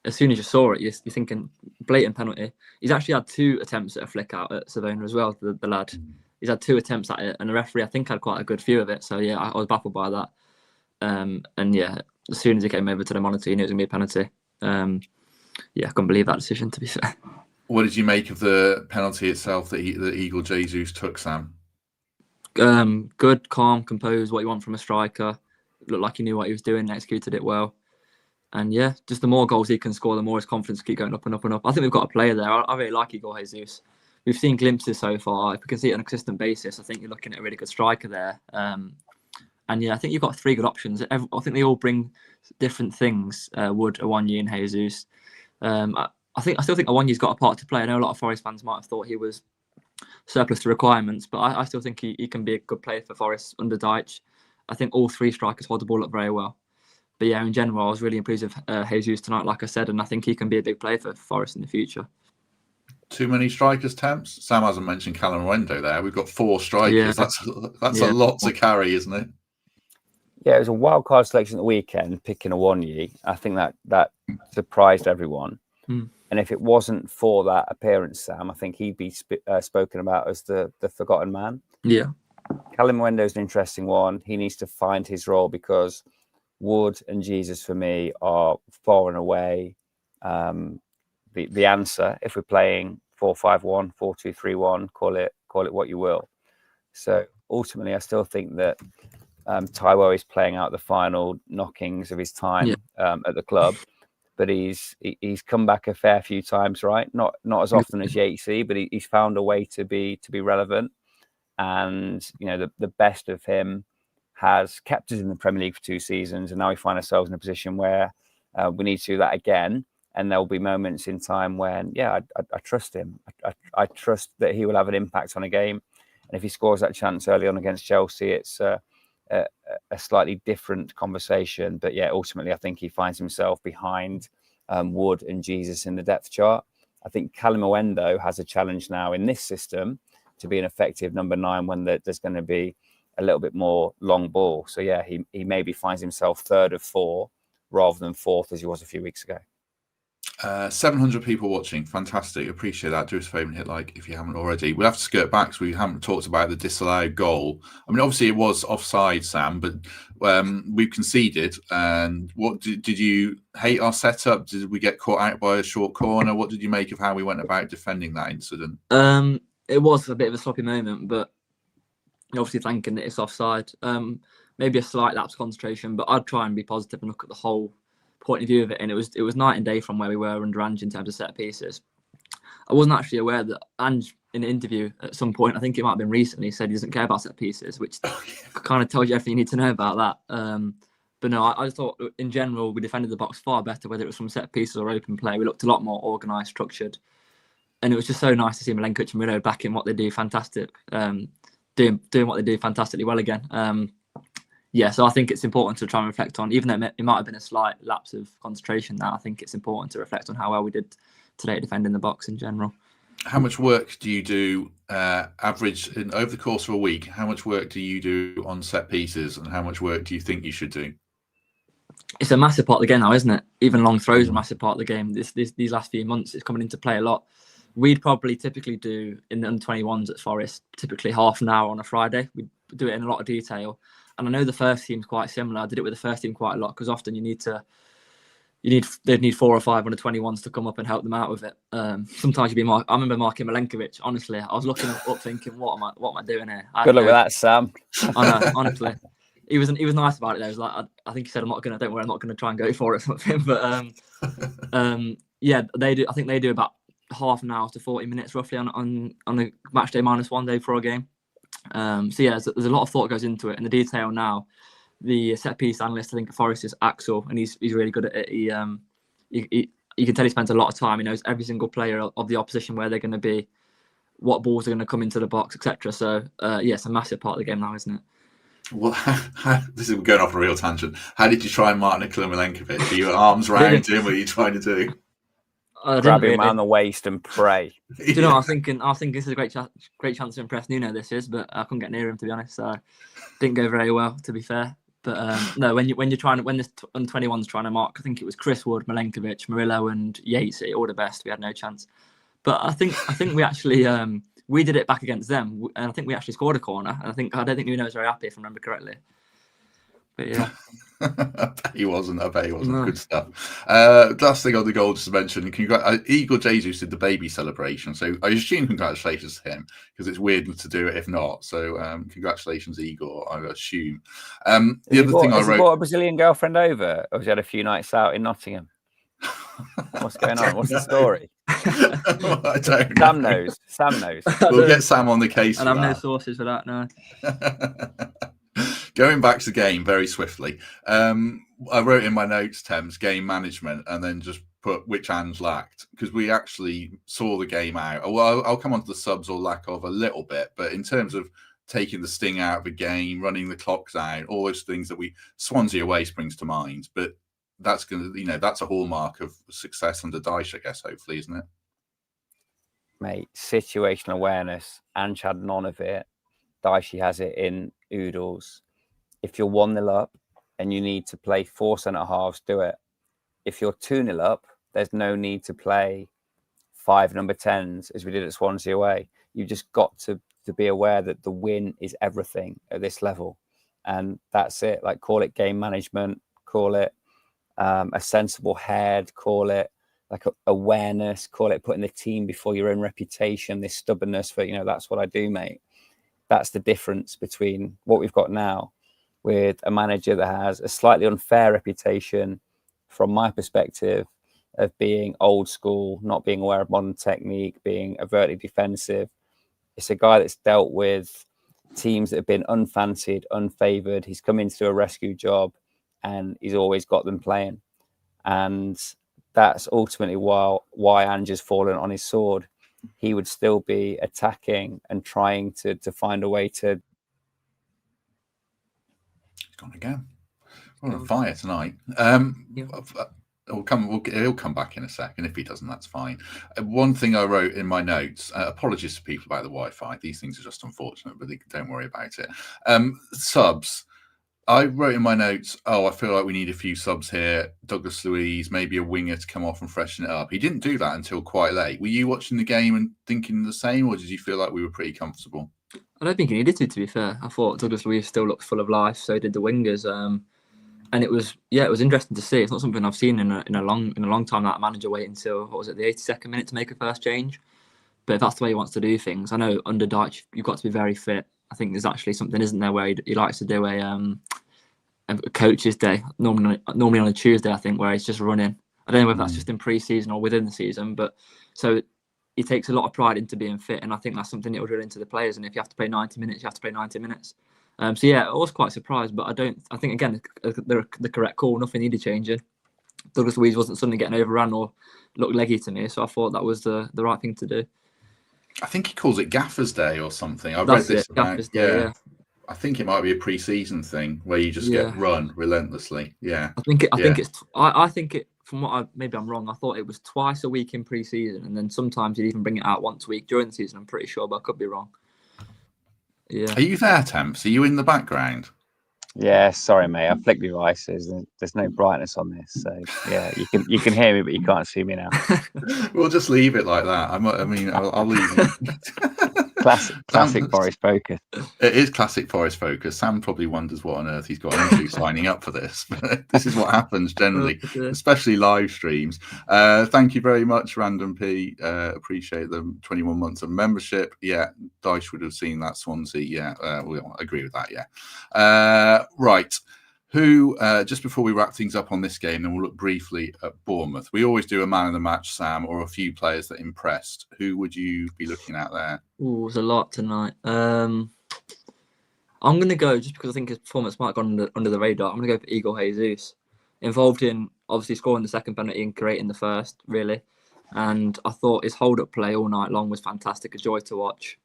B: as soon as you saw it, you're thinking blatant penalty. He's actually had 2 attempts at a flick out at Savona as well, the lad. He's had 2 attempts at it, and the referee, I think, had quite a good few of it. So, yeah, I was baffled by that. And yeah, as soon as he came over to the monitor, he knew it was going to be a penalty. Yeah, I couldn't believe that decision, to be fair.
A: What did you make of the penalty itself that Igor Jesus took, Sam?
B: Good, calm, composed, what you want from a striker. Looked like he knew what he was doing, executed it well. And yeah, just the more goals he can score, the more his confidence will keep going up and up and up. I think we've got a player there. I really like Igor Jesus. We've seen glimpses so far. If we can see it on a consistent basis, I think you're looking at a really good striker there. And yeah, I think you've got 3 good options. I think they all bring different things. Wood, Awoniyi and Jesus. I still think Awoniyi's got a part to play. I know a lot of Forest fans might have thought he was surplus to requirements, but I still think he can be a good player for Forest under Dyche. I think all 3 strikers hold the ball up very well. But yeah, in general, I was really impressed with Jesus tonight, like I said, and I think he can be a big player for Forest in the future.
A: Too many strikers, Temps? Sam hasn't mentioned Callum Wendo there. We've got 4 strikers. Yeah. That's a lot to carry, isn't it?
C: Yeah, it was a wild card selection at the weekend, picking Awoniyi. I think that surprised everyone. And if it wasn't for that appearance, Sam, I think he'd be spoken about as the forgotten man.
B: Yeah.
C: Callum Wendo is an interesting one. He needs to find his role because Wood and Jesus, for me, are far and away the answer if we're playing 4-5-1, 4-2-3-1, call it what you will. So ultimately, I still think that Taiwo is playing out the final knockings of his time at the club, but he's come back a fair few times, right? Not as often as Yatesy, but he's found a way to be relevant. And you know, the best of him has kept us in the Premier League for 2 seasons, and now we find ourselves in a position where We need to do that again. And there'll be moments in time when, I trust him. I trust that he will have an impact on a game. And if he scores that chance early on against Chelsea, it's a slightly different conversation. But ultimately, I think he finds himself behind Wood and Jesus in the depth chart. I think Callum Owendo has a challenge now in this system to be an effective number 9 when there's going to be a little bit more long ball. So, he maybe finds himself 3rd of 4 rather than 4th as he was a few weeks ago.
A: 700 people watching. Fantastic. Appreciate that. Do us a favour and hit like if you haven't already. We'll have to skirt back because we haven't talked about the disallowed goal. I mean, obviously it was offside, Sam, but we've conceded. And what did you hate our setup? Did we get caught out by a short corner? What did you make of how we went about defending that incident?
B: It was a bit of a sloppy moment, but obviously thanking that it's offside. Maybe a slight lapse of concentration, but I'd try and be positive and look at the whole point of view of it, and it was night and day from where we were under Ange in terms of set pieces. I wasn't actually aware that Ange, in an interview at some point, I think it might have been recently, said he doesn't care about set pieces, which kind of tells you everything you need to know about that. But no, I just thought in general we defended the box far better, whether it was from set pieces or open play. We looked a lot more organised, structured, and it was just so nice to see Milenkovic and Nuno back in what they do fantastic, doing what they do fantastically well again. So I think it's important to try and reflect on, even though it might have been a slight lapse of concentration now, I think it's important to reflect on how well we did today defending the box in general.
A: How much work do you do average over the course of a week? How much work do you do on set pieces and how much work do you think you should do?
B: It's a massive part of the game now, isn't it? Even long throws are a massive part of the game. These last few months, it's coming into play a lot. We'd probably typically do in the under-21s at Forest, typically half an hour on a Friday. We'd do it in a lot of detail. And I know the first team's quite similar. I did it with the first team quite a lot because often they'd need 4 or 5 under-21s to come up and help them out with it. Sometimes I remember marking Milenkovic. Honestly, I was looking up thinking, what am I doing here?
C: Good luck with that, Sam.
B: I know, honestly. He was nice about it though. He was like, I think he said, don't worry, I'm not gonna try and go for it or something. But they do. I think they do about half an hour to 40 minutes roughly on a match day -1 day for a game. There's a lot of thought goes into it, and the detail now. The set piece analyst, I think, at Forest is Axel, and he's really good at it. You can tell he spends a lot of time. He knows every single player of the opposition, where they're going to be, what balls are going to come into the box, etc. So it's a massive part of the game now, isn't it?
A: Well, this is going off a real tangent. How did you try and mark Nikola Milenkovic? Are you arms round him? What are you trying to do?
C: Grab him around the waist and pray.
B: Do you know? I was thinking this is a great chance to impress Nuno. This is, but I couldn't get near him, to be honest. So didn't go very well, to be fair. But no, when this under-21's trying to mark, I think it was Chris Wood, Milenkovic, Murillo, and Yates. All the best. We had no chance. But I think we actually we did it back against them, and I think we actually scored a corner. And I don't think Nuno was very happy, if I remember correctly. But yeah.
A: I bet he wasn't. No. Good stuff. Last thing on the goal, just to mention, Igor Jesus did the baby celebration. So I assume congratulations to him, because it's weird to do it if not. So congratulations, Igor, I assume. The other thing I wrote... Has he
C: brought a Brazilian girlfriend over, or has he had a few nights out in Nottingham? What's going on? What's the story?
A: I don't know.
C: Sam knows.
A: We'll get Sam on the case.
B: And I've no sources for that, no.
A: Going back to the game very swiftly, I wrote in my notes, Thames, game management, and then just put which Ange lacked, because we actually saw the game out. Well, I'll come on to the subs or lack of a little bit, but in terms of taking the sting out of the game, running the clocks out, all those things that Swansea away springs to mind. But that's that's a hallmark of success under Dyche, I guess, hopefully, isn't it?
C: Mate, situational awareness. Ange had none of it. Dyche has it in oodles. If you're 1-0 up and you need to play 4 centre halves, do it. If you're 2-0 up, there's no need to play 5 number 10s as we did at Swansea away. You've just got to be aware that the win is everything at this level. And that's it. Like, call it game management, call it a sensible head, call it like awareness, call it putting the team before your own reputation, this stubbornness for, that's what I do, mate. That's the difference between what we've got now with a manager that has a slightly unfair reputation, from my perspective, of being old school, not being aware of modern technique, being overtly defensive. It's a guy that's dealt with teams that have been unfancied, unfavoured. He's come into a rescue job and he's always got them playing. and that's ultimately why Ange's fallen on his sword. He would still be attacking and trying to find a way to.
A: He's gone again. We're on fire tonight. He'll come back in a second. If he doesn't, that's fine. One thing I wrote in my notes, apologies to people about the Wi-Fi. These things are just unfortunate, but don't worry about it. Subs. I wrote in my notes, I feel like we need a few subs here. Douglas Luiz, maybe a winger to come off and freshen it up. He didn't do that until quite late. Were you watching the game and thinking the same, or did you feel like we were pretty comfortable?
B: I don't think he needed to be fair. I thought Douglas Luiz still looked full of life, so did the wingers. And it was interesting to see. It's not something I've seen in a long time, that manager waiting until, the 82nd minute to make a first change. But if that's the way he wants to do things, I know under Dyche, you've got to be very fit. I think there's actually something, isn't there, where he likes to do a coach's day, normally on a Tuesday, I think, where he's just running. I don't know whether that's just in pre-season or within the season, but so he takes a lot of pride into being fit, and I think that's something that will drill into the players. And if you have to play 90 minutes, you have to play 90 minutes. I was quite surprised, but I think again the correct call. Nothing needed changing. Douglas Luiz wasn't suddenly getting overrun or looked leggy to me, so I thought that was the right thing to do.
A: I think he calls it Gaffer's Day or something. I
B: That's
A: read this
B: it, Gaffer's Day, yeah.
A: I think it might be a pre-season thing where you just get run relentlessly. Yeah,
B: I think it's from what maybe I'm wrong. I thought it was twice a week in pre-season, and then sometimes you'd even bring it out once a week during the season. I'm pretty sure, but I could be wrong. Yeah.
A: Are you there, Temps? Are you in the background?
C: Yeah, sorry, mate. I flicked my devices. There's no brightness on this, so yeah, you can hear me, but you can't see me now.
A: We'll just leave it like that. I'll leave it.
C: Classic Forest focus.
A: It is classic Forest focus. Sam probably wonders what on earth he's got into signing up for this. But this is what happens generally, especially live streams. Thank you very much, Random P. Appreciate the 21 months of membership. Yeah, Dyche would have seen that, Swansea. Yeah, we'll agree with that. Yeah. Right. Who, just before we wrap things up on this game, then we'll look briefly at Bournemouth. We always do a man of the match, Sam, or a few players that impressed. Who would you be looking at there?
B: Oh, there's a lot tonight. I'm going to go, just because I think his performance might have gone under the radar, I'm going to go for Igor Jesus. Involved in, obviously, scoring the second penalty and creating the first, really. And I thought his hold-up play all night long was fantastic, a joy to watch.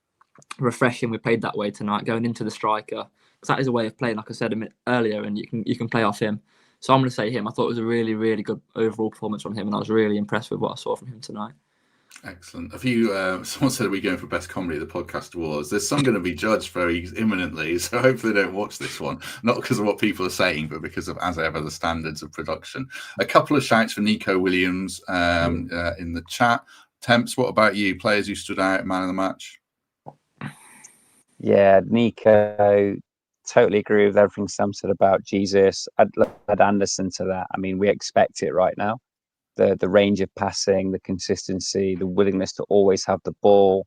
B: Refreshing, we played that way tonight, going into the striker. That is a way of playing, like I said a minute earlier, and you can play off him. So I'm going to say him. I thought it was a really, really good overall performance from him, and I was really impressed with what I saw from him tonight.
A: Excellent. Someone said we're going for best comedy at the podcast awards. There's some going to be judged very imminently, so hopefully they don't watch this one. Not because of what people are saying, but because of, as ever, the standards of production. A couple of shouts for Nico Williams in the chat. Temps, what about you? Players who stood out, man of the match?
C: Yeah, Nico. Totally agree with everything Sam said about Jesus. I'd add Anderson to that. I mean, we expect it right now. The range of passing, the consistency, the willingness to always have the ball,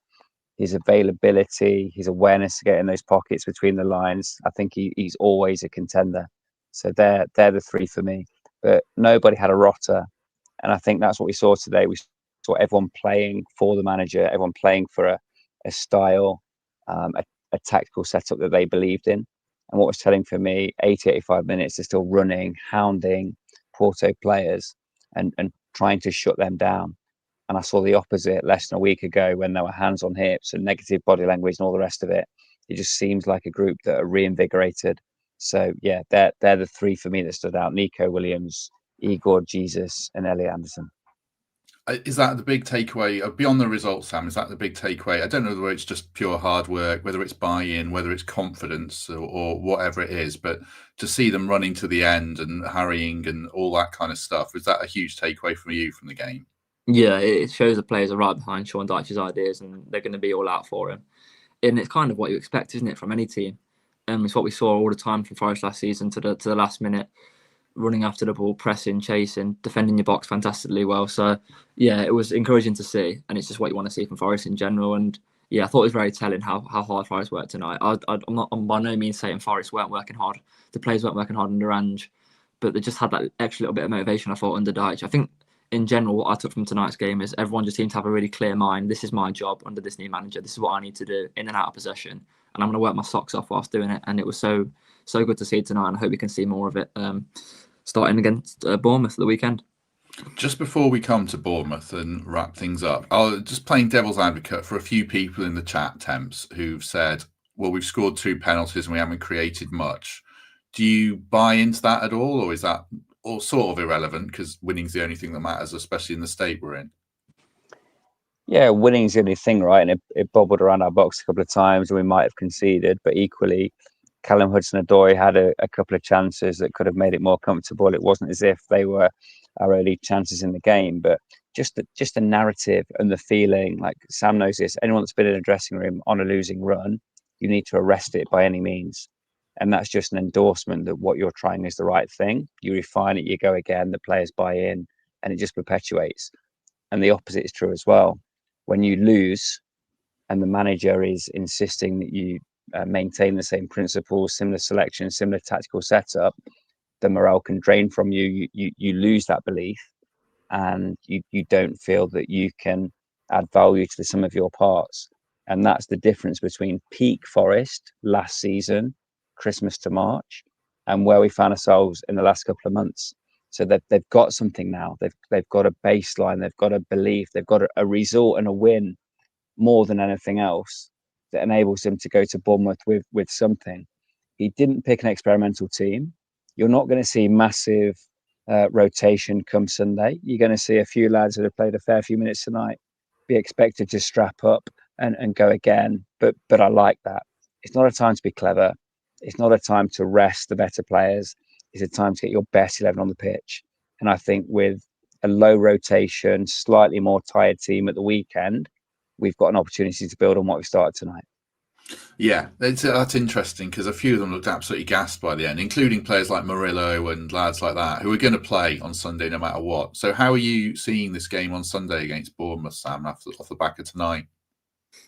C: his availability, his awareness to get in those pockets between the lines. I think he's always a contender. So they're the three for me. But nobody had a rotter. And I think that's what we saw today. We saw everyone playing for the manager, everyone playing for a style, a tactical setup that they believed in. And what was telling for me, 85 minutes, they're still running, hounding Porto players and trying to shut them down. And I saw the opposite less than a week ago when there were hands on hips and negative body language and all the rest of it. It just seems like a group that are reinvigorated. So, yeah, they're the three for me that stood out. Nico Williams, Igor Jesus and Elliot Anderson.
A: Is that the big takeaway beyond the results, Sam? Is that the big takeaway? I don't know whether it's just pure hard work, whether it's buy-in, whether it's confidence or whatever it is, but to see them running to the end and harrying and all that kind of stuff, is that a huge takeaway from you from the game?
B: Yeah, it shows the players are right behind Sean Dyche's ideas and they're going to be all out for him. And it's kind of what you expect, isn't it, from any team? It's what we saw all the time from Forest last season to the last minute. Running after the ball, pressing, chasing, defending your box fantastically well. So, yeah, it was encouraging to see, and it's just what you want to see from Forest in general. And yeah, I thought it was very telling how hard Forest worked tonight. I'm by no means saying Forest weren't working hard. The players weren't working hard under Ange, but they just had that extra little bit of motivation, I thought, under Dyche. I think in general, what I took from tonight's game is everyone just seemed to have a really clear mind. This is my job under this new manager. This is what I need to do in and out of possession, and I'm going to work my socks off whilst doing it. And it was so good to see tonight, and I hope we can see more of it. Starting against Bournemouth at the weekend.
A: Just before we come to Bournemouth and wrap things up, I'll just playing devil's advocate for a few people in the chat, Temps, who've said, well, we've scored 2 penalties and we haven't created much. Do you buy into that at all, or is that all sort of irrelevant because winning's the only thing that matters, especially in the state we're in?
C: Yeah, winning's the only thing, right? And it bobbled around our box a couple of times and we might have conceded, but equally, Callum Hudson-Odoi had a couple of chances that could have made it more comfortable. It wasn't as if they were our only chances in the game, but just the narrative and the feeling, like Sam knows this, anyone that's been in a dressing room on a losing run, you need to arrest it by any means. And that's just an endorsement that what you're trying is the right thing. You refine it, you go again, the players buy in, and it just perpetuates. And the opposite is true as well. When you lose and the manager is insisting that you maintain the same principles, similar selection, similar tactical setup, the morale can drain from you. You lose that belief, and you don't feel that you can add value to the sum of your parts. And that's the difference between peak Forest last season, Christmas to March, and where we found ourselves in the last couple of months. So they've got something now. They've got a baseline. They've got a belief. They've got a result and a win more than anything else that enables him to go to Bournemouth with something. He didn't pick an experimental team. You're not going to see massive rotation come Sunday. You're going to see a few lads that have played a fair few minutes tonight be expected to strap up and go again. But I like that. It's not a time to be clever. It's not a time to rest the better players. It's a time to get your best 11 on the pitch. And I think with a low rotation, slightly more tired team at the weekend, we've got an opportunity to build on what we started tonight.
A: Yeah, that's interesting because a few of them looked absolutely gassed by the end, including players like Murillo and lads like that who are going to play on Sunday no matter what. So how are you seeing this game on Sunday against Bournemouth, Sam, off the back of tonight?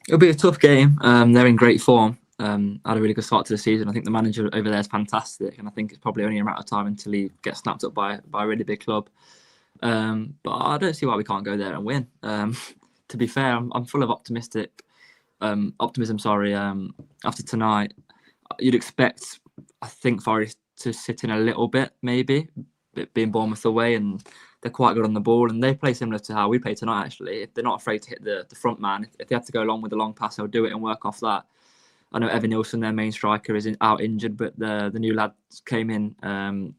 B: It'll be a tough game. They're in great form. Had a really good start to the season. I think the manager over there is fantastic, and I think it's probably only a matter of time until he gets snapped up by a really big club. But I don't see why we can't go there and win. To be fair, I'm full of optimism. After tonight, you'd expect, I think, Forest to sit in a little bit, maybe, being Bournemouth away, and they're quite good on the ball, and they play similar to how we play tonight. Actually, if they're not afraid to hit the front man, if they have to go along with the long pass, they'll do it and work off that. I know Evan Nilsson, their main striker, is out injured, but the new lad came in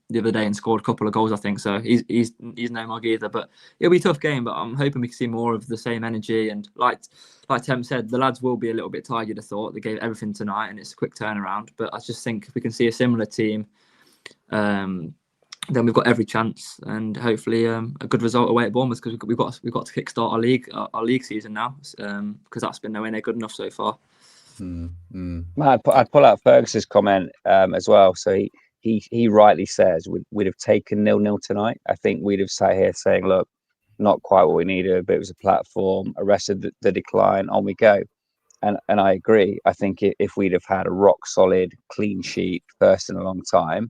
B: the other day and scored a couple of goals, I think. So he's no mug either. But it'll be a tough game. But I'm hoping we can see more of the same energy. And like Tem said, the lads will be a little bit tired, you'd have thought. They gave everything tonight, and it's a quick turnaround. But I just think if we can see a similar team, then we've got every chance, and hopefully a good result away at Bournemouth, because we've got to kickstart our league season now, because that's been nowhere near good enough so far.
C: Matt, I'd pull out Fergus's comment as well. So he rightly says we'd have taken 0-0 tonight. I think we'd have sat here saying, look, not quite what we needed, but it was a platform, arrested the decline, on we go. And I agree. I think if we'd have had a rock solid clean sheet first in a long time,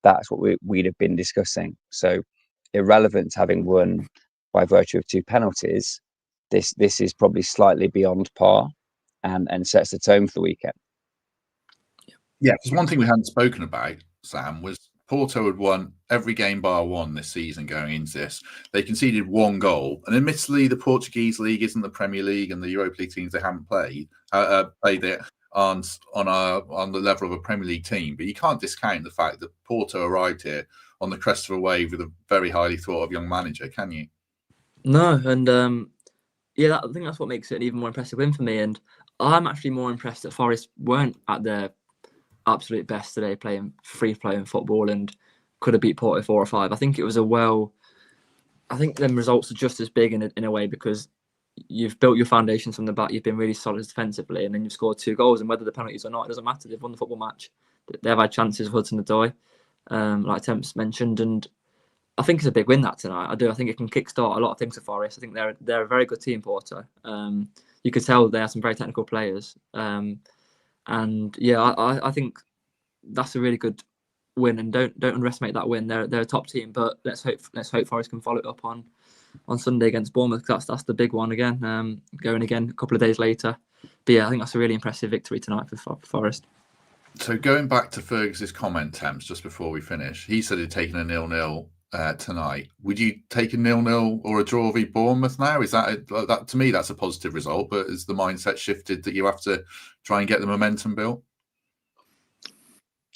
C: that's what we'd have been discussing. So irrelevant having won by virtue of 2 penalties, this is probably slightly beyond par. And sets the tone for the weekend.
A: Yeah, because one thing we hadn't spoken about, Sam, was Porto had won every game bar one this season going into this. They conceded 1 goal, and admittedly, the Portuguese league isn't the Premier League, and the Europa League teams they haven't played it aren't on the level of a Premier League team. But you can't discount the fact that Porto arrived here on the crest of a wave with a very highly thought of young manager, can you?
B: No, and I think that's what makes it an even more impressive win for me. And I'm actually more impressed that Forest weren't at their absolute best today, playing free-flowing football, and could have beat Porto 4 or 5. I think it was I think them results are just as big in a way, because you've built your foundations from the back, you've been really solid defensively, and then you've scored 2 goals. And whether the penalties or not, it doesn't matter. They've won the football match. They've had chances of Hudson-Odoi, like Temps mentioned, and I think it's a big win that tonight. I do. I think it can kickstart a lot of things for Forest. I think they're a very good team, Porto. You could tell they have some very technical players, and yeah, I think that's a really good win. And don't underestimate that win. They're a top team, but let's hope Forest can follow it up on Sunday against Bournemouth, because that's the big one again. Going again a couple of days later. But yeah, I think that's a really impressive victory tonight for Forest.
A: So going back to Fergus's comment, Temps, just before we finish, he said he'd taken a 0-0 tonight, would you take a 0-0 or a draw v Bournemouth now? Is that to me, that's a positive result, but is the mindset shifted that you have to try and get the momentum built?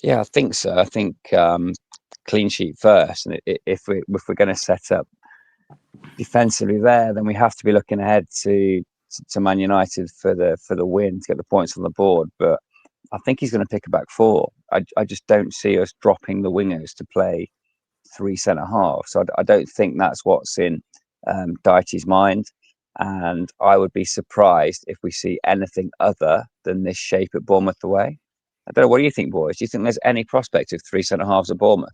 C: Yeah, I think so. I think clean sheet first, and if we're going to set up defensively there, then we have to be looking ahead to Man United for the win, to get the points on the board. But I think he's going to pick a back four. I just don't see us dropping the wingers to play 3 centre halves. So I don't think that's what's in Dyche's mind. And I would be surprised if we see anything other than this shape at Bournemouth away. I don't know. What do you think, boys? Do you think there's any prospect of 3 centre halves at Bournemouth?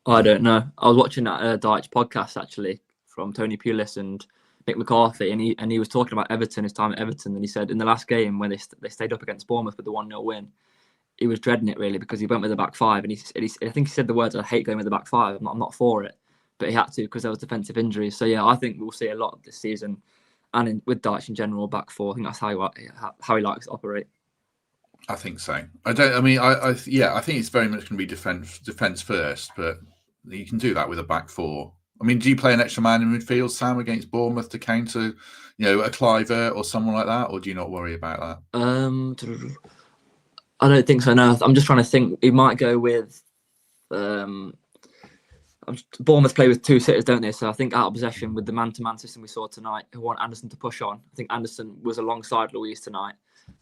B: I don't know. I was watching that Dyche podcast actually from Tony Pulis and Mick McCarthy, and he was talking about Everton, his time at Everton, and he said in the last game when they stayed up against Bournemouth with the 1-0 win, he was dreading it really because he went with the back five, and I think he said the words, "I hate going with the back five. I'm not for it," but he had to because there was defensive injuries. So yeah, I think we'll see a lot this season, and with Dyche in general, back four. I think that's how he likes to operate.
A: I think so. I think it's very much going to be defense first, but you can do that with a back four. I mean, do you play an extra man in midfield, Sam, against Bournemouth to counter, a Clivert or someone like that, or do you not worry about that?
B: I don't think so. No, I'm just trying to think. He might go with. Bournemouth play with 2 sitters, don't they? So I think out of possession with the man-to-man system we saw tonight, who want Anderson to push on. I think Anderson was alongside Luiz tonight,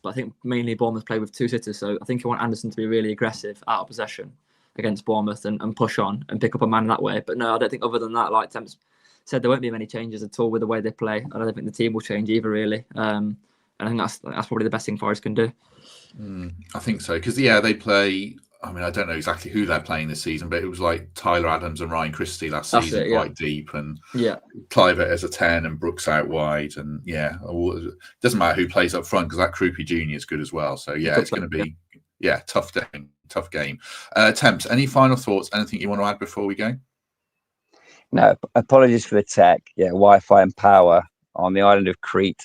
B: but I think mainly Bournemouth play with 2 sitters. So I think you want Anderson to be really aggressive out of possession against Bournemouth and push on and pick up a man that way. But no, I don't think other than that, like Temps said, there won't be many changes at all with the way they play. I don't think the team will change either, really. And I think that's probably the best thing Forest can do.
A: I think so, because they play. I mean, I don't know exactly who they're playing this season, but it was like Tyler Adams and Ryan Christie last season, quite deep, and Clivert as a 10 and Brooks out wide, and it doesn't matter who plays up front because that Krupi Jr. is good as well. So it's going to be tough game. Temps, any final thoughts? Anything you want to add before we go?
C: No, apologies for the tech. Wi-Fi and power on the island of Crete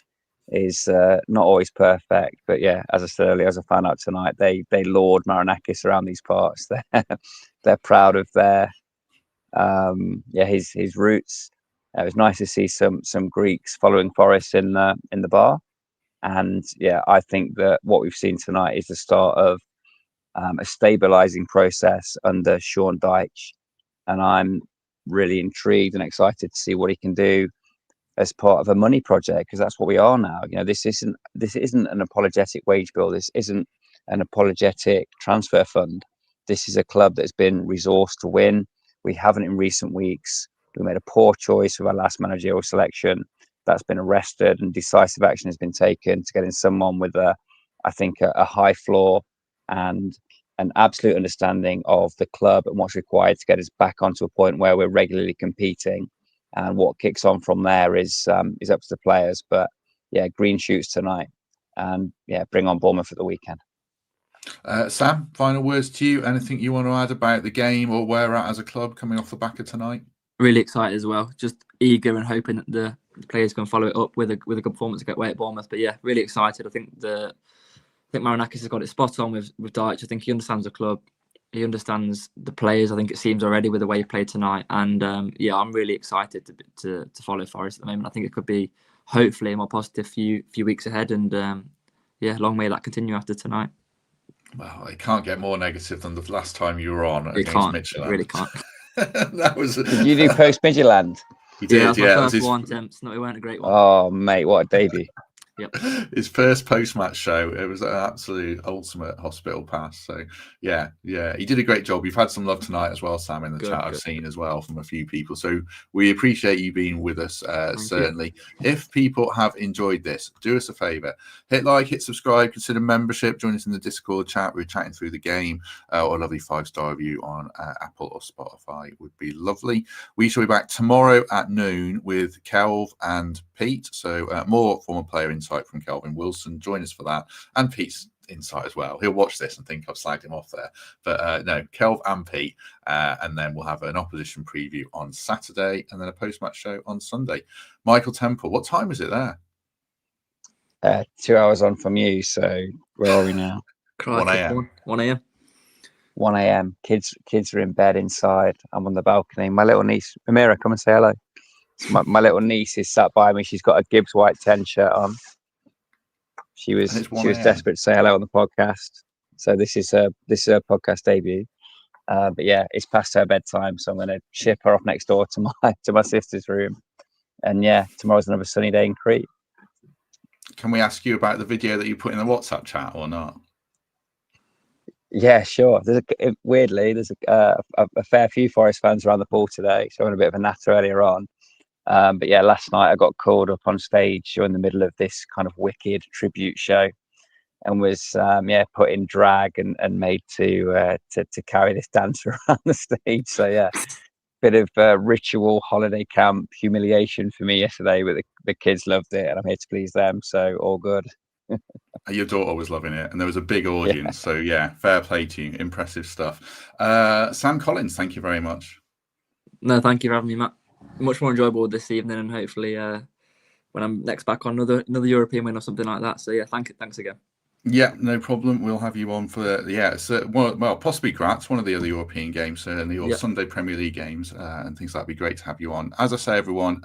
C: is not always perfect, but as I said earlier, as I found out tonight, they laud Marinakis around these parts. They're proud of their his roots. It was nice to see some Greeks following Forest in the bar, and I think that what we've seen tonight is the start of a stabilizing process under Sean Dyche, and I'm really intrigued and excited to see what he can do as part of a money project, because that's what we are now. This isn't an apologetic wage bill. This isn't an apologetic transfer fund. This is a club that's been resourced to win. We haven't in recent weeks. We made a poor choice with our last managerial selection. That's been arrested, and decisive action has been taken to get in someone with a high floor and an absolute understanding of the club and what's required to get us back onto a point where we're regularly competing. And what kicks on from there is up to the players. But green shoots tonight, and bring on Bournemouth for the weekend.
A: Sam, final words to you. Anything you want to add about the game or where we're at as a club coming off the back of tonight?
B: Really excited as well. Just eager and hoping that the players can follow it up with a good performance to get away at Bournemouth. But really excited. I think Marinakis has got it spot on with Dyche. I think he understands the club. He understands the players, I think it seems already, with the way he played tonight. And I'm really excited to follow Forest at the moment. I think it could be hopefully a more positive few weeks ahead. And long may that continue after tonight.
A: Well, it can't get more negative than the last time you were on against Midtjylland.
B: It really can't.
C: Did you do post Midtjylland?
A: He did,
B: that was my first one, Temps. No, it weren't a great one.
C: Oh, mate, what a debut.
B: Yep.
A: His first post-match show, it was an absolute ultimate hospital pass. So he did a great job. You've had some love tonight as well, Sam, in the chat. I've seen as well from a few people. So we appreciate you being with us, certainly. If people have enjoyed this, do us a favour. Hit like, hit subscribe, consider membership, join us in the Discord chat. We're chatting through the game, or a lovely 5-star review on Apple or Spotify would be lovely. We shall be back tomorrow at noon with Kelv and Pete. So more former player insight from Kelvin Wilson. Join us for that. And Pete's insight as well. He'll watch this and think I've slagged him off there. But no, Kelv and Pete. And then we'll have an opposition preview on Saturday and then a post-match show on Sunday. Michael Temple, what time is it there?
C: 2 hours on from you. So where are we now?
A: 1 a.m.
B: 1 a.m.
C: 1 a.m. Kids are in bed inside. I'm on the balcony. My little niece, Amira, come and say hello. So my little niece is sat by me. She's got a Gibbs-White 10 shirt on. She was desperate to say hello on the podcast. So this is her podcast debut. But yeah, it's past her bedtime, so I'm going to ship her off next door to my sister's room. And yeah, tomorrow's another sunny day in Crete.
A: Can we ask you about the video that you put in the WhatsApp chat or not?
C: Yeah, sure. Weirdly, there's a fair few Forest fans around the pool today, so I had a bit of a natter earlier on. But yeah, last night I got called up on stage during the middle of this kind of wicked tribute show, and was put in drag and made to carry this dancer around the stage. So yeah, bit of ritual holiday camp humiliation for me yesterday, but the kids loved it, and I'm here to please them. So all good.
A: Your daughter was loving it, and there was a big audience. Yeah. So yeah, fair play to you. Impressive stuff. Sam Collins, thank you very much.
B: No, thank you for having me, Matt. Much more enjoyable this evening, and hopefully when I'm next back on another European win or something like that. So yeah, thanks again.
A: Yeah, no problem. We'll have you on for possibly Graz, one of the other European games, certainly, or Sunday Premier League games and things. That'd be great to have you on. As I say, everyone,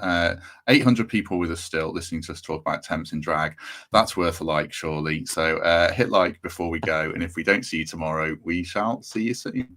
A: 800 people with us still listening to us talk about temps in drag. That's worth a like, surely. So hit like before we go, and if we don't see you tomorrow, we shall see you soon.